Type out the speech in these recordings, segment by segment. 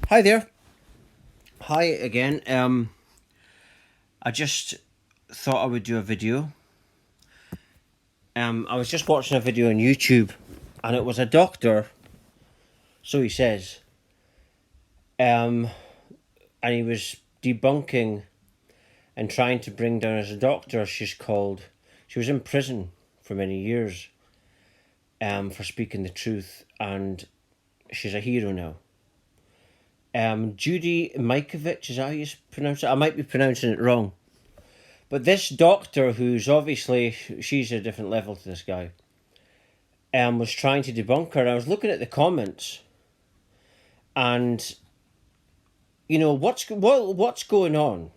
Hi there. Hi again. I just thought I would do a video. I was just watching a video on YouTube, and it was a doctor. So he says, and he was debunking and trying to bring down as a doctor. She's called. She was in prison for many years. For speaking the truth, and she's a hero now. Judy Mikovits, is that how you pronounce it? I might be pronouncing it wrong. But this doctor, who's obviously, she's a different level to this guy, was trying to debunk her. I was looking at the comments, and what's going on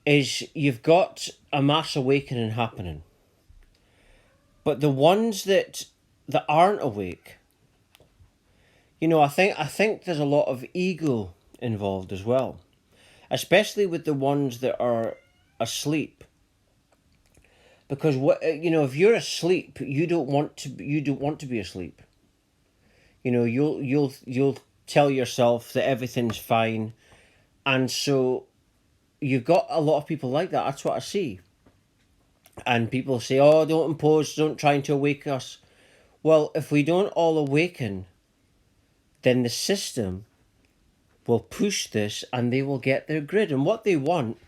is you've got a mass awakening happening, but the ones that aren't awake, I think there's a lot of ego involved as well, especially with the ones that are asleep. Because if you're asleep, you don't want to be asleep. You'll tell yourself that everything's fine, and so you've got a lot of people like that. That's what I see. And people say, "Oh, don't impose, don't try to awake us." Well, if we don't all awaken, then the system will push this, and they will get their grid. And what they want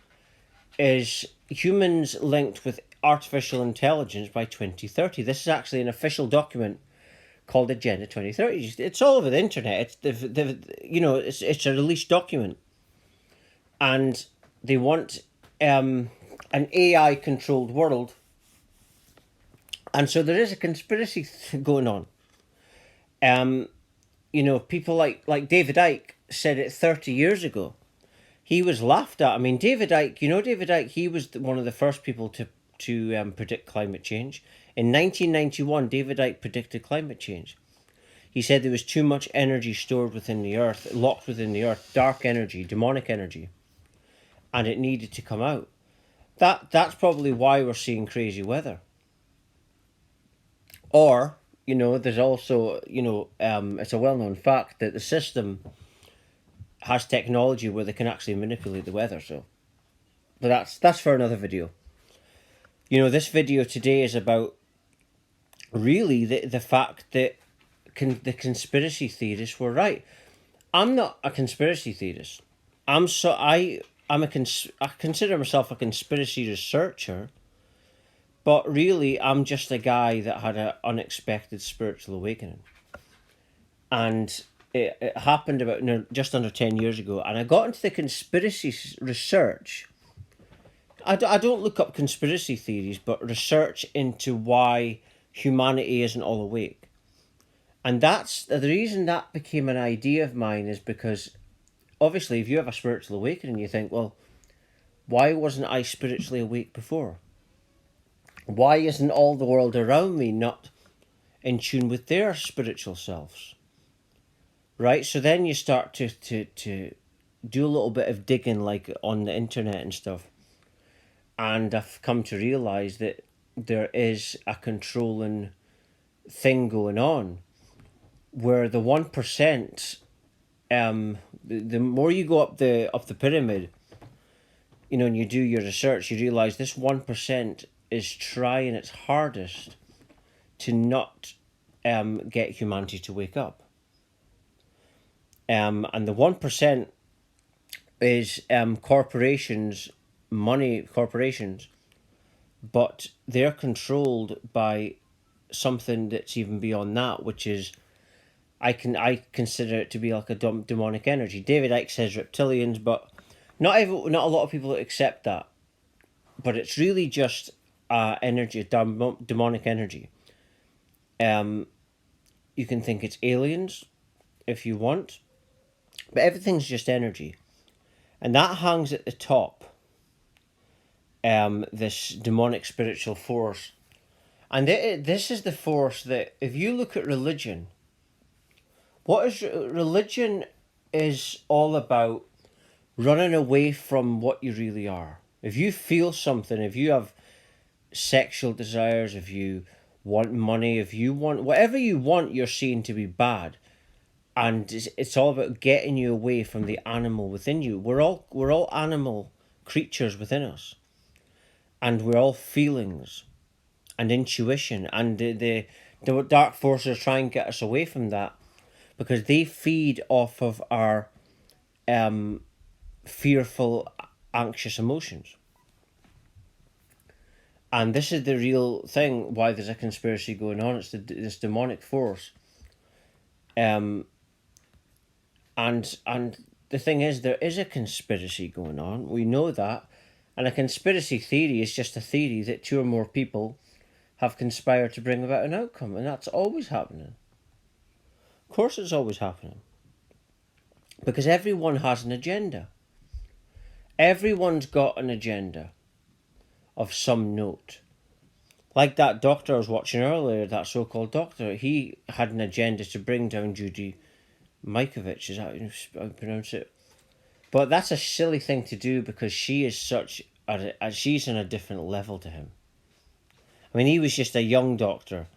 is humans linked with artificial intelligence by 2030. This is actually an official document called Agenda 2030. It's all over the internet. It's a released document, and they want an AI controlled world, and so there is a conspiracy going on. People like David Icke said it 30 years ago. He was laughed at. I mean, David Icke. David Icke. He was one of the first people to predict climate change. In 1991, David Icke predicted climate change. He said there was too much energy stored within the earth, locked within the earth, dark energy, demonic energy, and it needed to come out. That's probably why we're seeing crazy weather. Or, there's also, it's a well-known fact that the system has technology where they can actually manipulate the weather. So, but that's for another video. This video today is about really the fact that the conspiracy theorists were right. I'm not a conspiracy theorist. I consider myself a conspiracy researcher, but really I'm just a guy that had an unexpected spiritual awakening, and it happened about just under 10 years ago, and I got into the conspiracy research. I don't look up conspiracy theories, but research into why humanity isn't all awake. And that's the reason that became an idea of mine, is because obviously if you have a spiritual awakening, you think, well, why wasn't I spiritually awake before? Why isn't all the world around me not in tune with their spiritual selves? Right? So then you start to do a little bit of digging, like on the internet and stuff. And I've come to realise that there is a controlling thing going on, where the 1%, the more you go up the pyramid, and you do your research, you realise this 1% is trying its hardest to not get humanity to wake up. And the 1% is corporations, corporations, but they're controlled by something that's even beyond that, which is, I consider it to be like a demonic energy. David Icke says reptilians, but not a lot of people accept that. But it's really just energy, demonic energy. You can think it's aliens if you want, but everything's just energy, and that hangs at the top. This demonic spiritual force, and this is the force that, if you look at religion, religion is all about running away from what you really are. If you feel something, if you have sexual desires, if you want money, if you want whatever you want, you're seen to be bad. And it's all about getting you away from the animal within you. We're all animal creatures within us, and we're all feelings and intuition, and the dark forces try and get us away from that because they feed off of our fearful, anxious emotions. And this is the real thing why there's a conspiracy going on. It's this demonic force. And the thing is, there is a conspiracy going on. We know that. And a conspiracy theory is just a theory that two or more people have conspired to bring about an outcome. And that's always happening. Of course it's always happening. Because everyone has an agenda. Everyone's got an agenda of some note. Like that doctor I was watching earlier, that so-called doctor, he had an agenda to bring down Judy Mikovits, is that how you pronounce it? But that's a silly thing to do because she is she's on a different level to him. I mean, he was just a young doctor.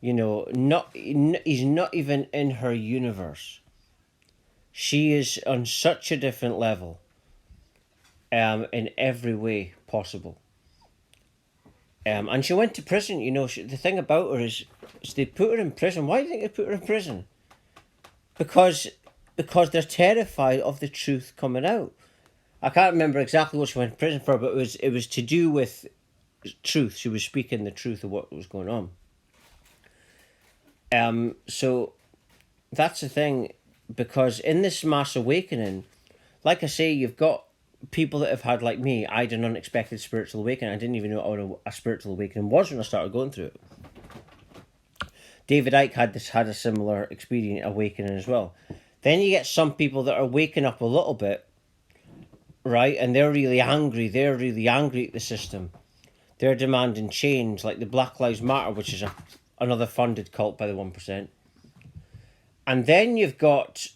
You know, he's not even in her universe. She is on such a different level in every way possible. And she went to prison. You know, the thing about her is they put her in prison. Why do you think they put her in prison? Because they're terrified of the truth coming out. I can't remember exactly what she went to prison for, but it was to do with truth. She was speaking the truth of what was going on. So that's the thing, because in this mass awakening, like I say, you've got people that have had, like me, I had an unexpected spiritual awakening. I didn't even know what a spiritual awakening was when I started going through it. David Icke had a similar experience, awakening as well. Then you get some people that are waking up a little bit, right, and they're really angry. They're really angry at the system. They're demanding change, like the Black Lives Matter, which is another funded cult by the 1%. And then you've got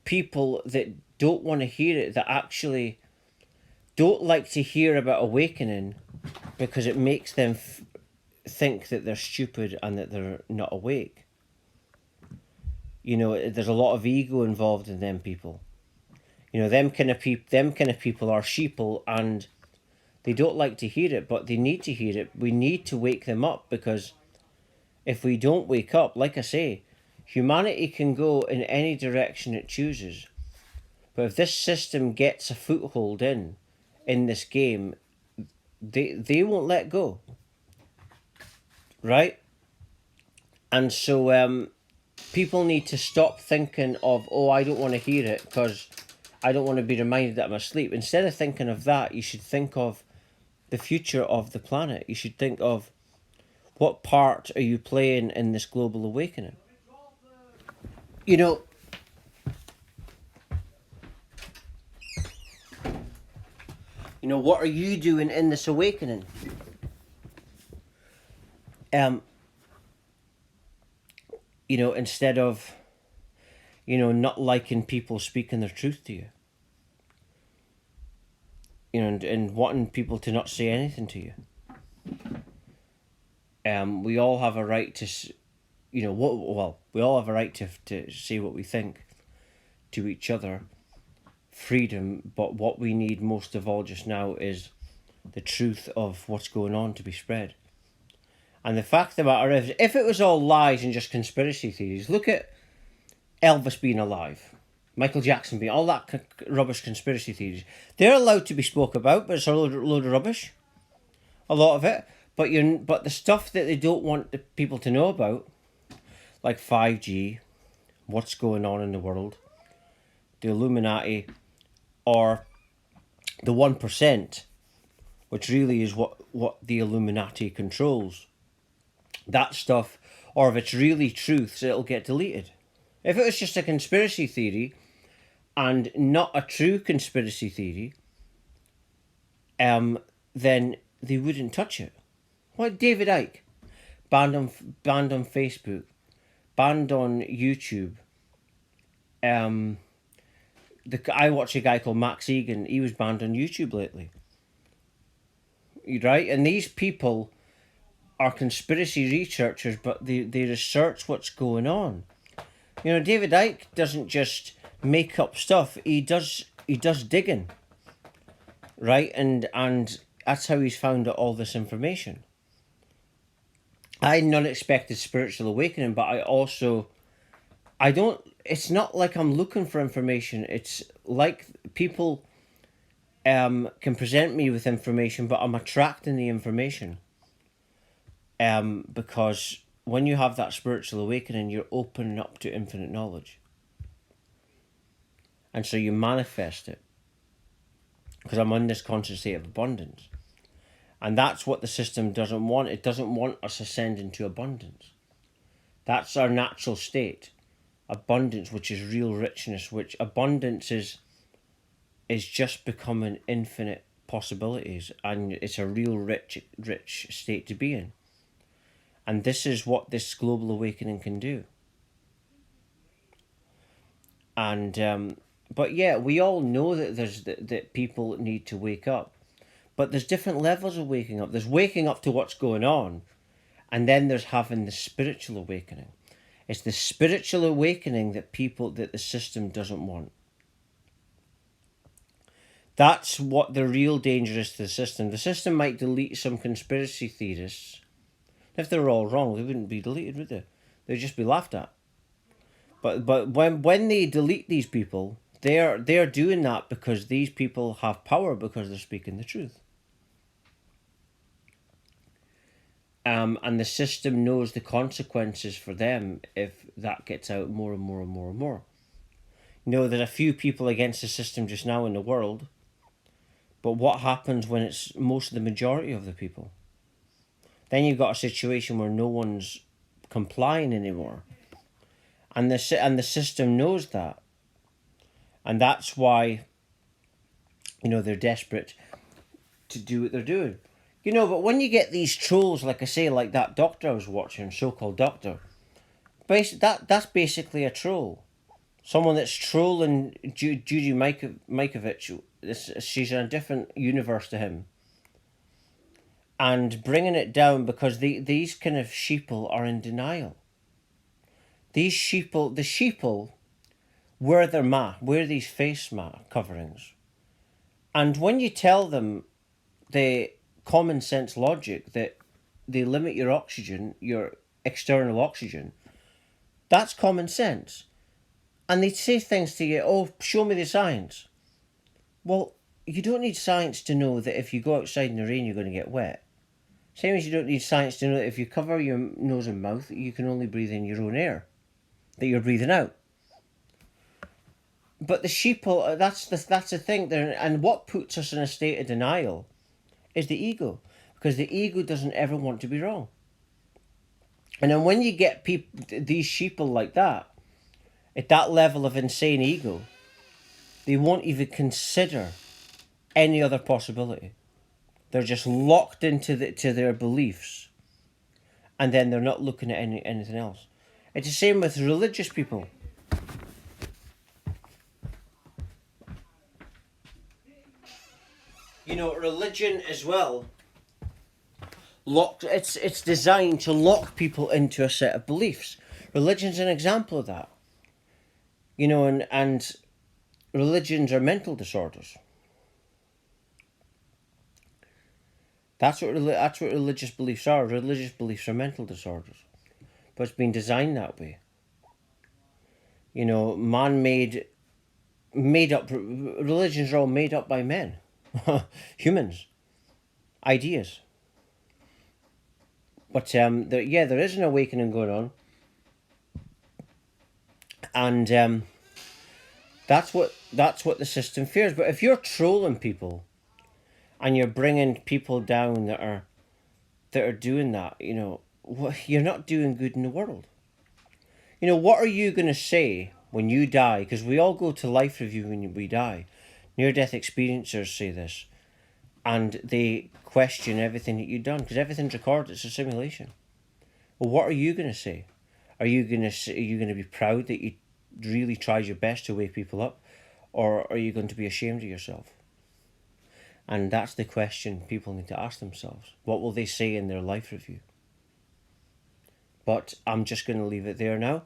people that don't want to hear it, that actually don't like to hear about awakening because it makes them think that they're stupid and that they're not awake. You know, there's a lot of ego involved in them people. You know, them kind of people are sheeple, and they don't like to hear it, but they need to hear it. We need to wake them up, because if we don't wake up, like I say, humanity can go in any direction it chooses. But if this system gets a foothold in this game, they won't let go. Right? And so people need to stop thinking of, oh, I don't want to hear it because I don't want to be reminded that I'm asleep. Instead of thinking of that, you should think of the future of the planet. You should think of, what part are you playing in this global awakening? You know, what are you doing in this awakening? Instead of, not liking people speaking their truth to you. And wanting people to not say anything to you. We all have a right to, we all have a right to say what we think to each other. Freedom, but what we need most of all just now is the truth of what's going on to be spread. And the fact of the matter is, if it was all lies and just conspiracy theories, look at Elvis being alive, Michael Jackson being, all that rubbish conspiracy theories. They're allowed to be spoke about, but it's a load of rubbish. A lot of it. But the stuff that they don't want the people to know about, like 5G, what's going on in the world, the Illuminati, or the 1%, which really is what the Illuminati controls. That stuff, or if it's really truths, it'll get deleted. If it was just a conspiracy theory and not a true conspiracy theory, then they wouldn't touch it. Like David Icke, banned on Facebook, banned on YouTube. I watch a guy called Max Egan. He was banned on YouTube lately. Right? And these people are conspiracy researchers, but they research what's going on. You know, David Icke doesn't just make up stuff. He does digging, right? And that's how he's found out all this information. I had not expected spiritual awakening, but I don't. It's not like I'm looking for information. It's like people can present me with information, but I'm attracting the information. Because when you have that spiritual awakening, you're opening up to infinite knowledge. And so you manifest it. Because I'm in this conscious state of abundance. And that's what the system doesn't want. It doesn't want us ascending to abundance. That's our natural state. Abundance, which is real richness, which abundance is just becoming infinite possibilities. And it's a real rich state to be in. And this is what this global awakening can do. And but yeah, we all know that that people need to wake up, but there's different levels of waking up. There's waking up to what's going on, and then there's having the spiritual awakening. It's the spiritual awakening that the system doesn't want. That's what the real danger is to the system. The system might delete some conspiracy theorists. If they're all wrong, they wouldn't be deleted, would they? They'd just be laughed at. But when they delete these people, they're doing that because these people have power because they're speaking the truth. And the system knows the consequences for them if that gets out more and more and more and more. You know, there's a few people against the system just now in the world, but what happens when it's most of the majority of the people? Then you've got a situation where no one's complying anymore. And the system knows that. And that's why, you know, they're desperate to do what they're doing. You know, but when you get these trolls, like I say, like that doctor I was watching, so-called doctor, that's basically a troll. Someone that's trolling Judy Mikovits. She's in a different universe to him. And bringing it down because these kind of sheeple are in denial. The sheeple wear these face coverings. And when you tell them the common sense logic that they limit your oxygen, your external oxygen, that's common sense. And they say things to you, oh, show me the science. Well, you don't need science to know that if you go outside in the rain, you're going to get wet. Same as you don't need science to know that if you cover your nose and mouth, you can only breathe in your own air that you're breathing out. But the sheeple, that's the thing there. And what puts us in a state of denial is the ego. Because the ego doesn't ever want to be wrong. And then when you get these sheeple like that, at that level of insane ego, they won't even consider any other possibility. They're just locked into their beliefs, and then they're not looking at anything else. It's the same with religious people. You know, religion as well. It's designed to lock people into a set of beliefs. Religion's an example of that. You know, and religions are mental disorders. That's what religious beliefs are. Religious beliefs are mental disorders. But it's been designed that way. You know, made up, religions are all made up by men. Humans. Ideas. But there is an awakening going on. And that's what the system fears. But if you're trolling people, and you're bringing people down that are doing that, you know, you're not doing good in the world. You know, what are you going to say when you die? Because we all go to life review when we die. Near-death experiencers say this. And they question everything that you've done. Because everything's recorded. It's a simulation. Well, what are you going to say? Are you going to be proud that you really tried your best to wake people up? Or are you going to be ashamed of yourself? And that's the question people need to ask themselves. What will they say in their life review? But I'm just going to leave it there now.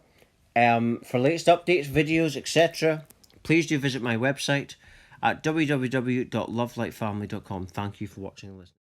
For latest updates, videos, etc., please do visit my website at www.lovelightfamily.com. Thank you for watching and listening.